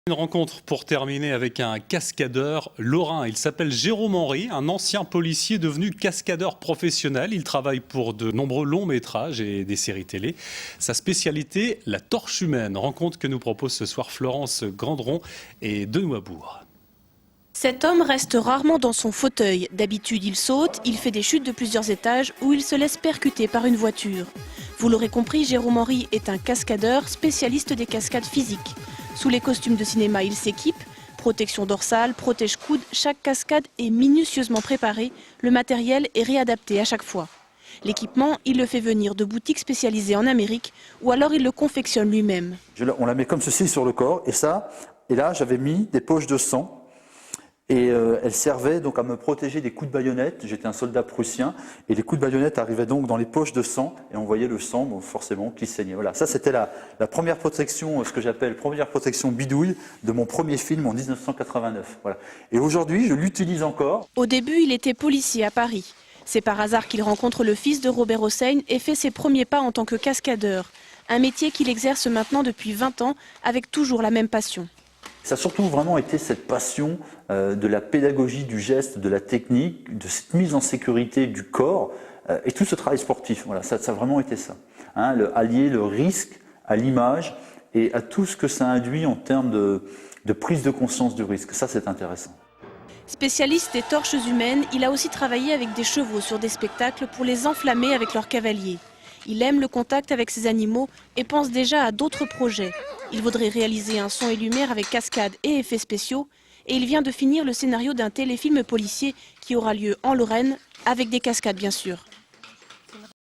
Une rencontre pour terminer avec un cascadeur lorrain. Il s'appelle Jérôme Henry, un ancien policier devenu cascadeur professionnel. Il travaille pour de nombreux longs métrages et des séries télé. Sa spécialité, la torche humaine. Rencontre que nous propose ce soir Florence Grandron et Benoît Bourg. Cet homme reste rarement dans son fauteuil. D'habitude, il saute, il fait des chutes de plusieurs étages ou il se laisse percuter par une voiture. Vous l'aurez compris, Jérôme Henry est un cascadeur spécialiste des cascades physiques. Sous les costumes de cinéma, il s'équipe. Protection dorsale, protège-coude, chaque cascade est minutieusement préparée. Le matériel est réadapté à chaque fois. L'équipement, il le fait venir de boutiques spécialisées en Amérique ou alors il le confectionne lui-même. On la met comme ceci sur le corps et là j'avais mis des poches de sang. Et elle servait donc à me protéger des coups de baïonnette. J'étais un soldat prussien et les coups de baïonnette arrivaient donc dans les poches de sang et on voyait le sang, bon, forcément, qui saignait. Voilà, ça c'était la première protection, ce que j'appelle première protection bidouille de mon premier film en 1989. Voilà. Et aujourd'hui, je l'utilise encore. Au début, il était policier à Paris. C'est par hasard qu'il rencontre le fils de Robert Hossein et fait ses premiers pas en tant que cascadeur. Un métier qu'il exerce maintenant depuis 20 ans avec toujours la même passion. Ça a surtout vraiment été cette passion de la pédagogie du geste, de la technique, de cette mise en sécurité du corps et tout ce travail sportif. Voilà, ça a vraiment été ça. Hein, allier le risque à l'image et à tout ce que ça induit en termes de prise de conscience du risque. Ça, c'est intéressant. Spécialiste des torches humaines, il a aussi travaillé avec des chevaux sur des spectacles pour les enflammer avec leurs cavaliers. Il aime le contact avec ces animaux et pense déjà à d'autres projets. Il voudrait réaliser un son et lumière avec cascades et effets spéciaux. Et il vient de finir le scénario d'un téléfilm policier qui aura lieu en Lorraine, avec des cascades bien sûr.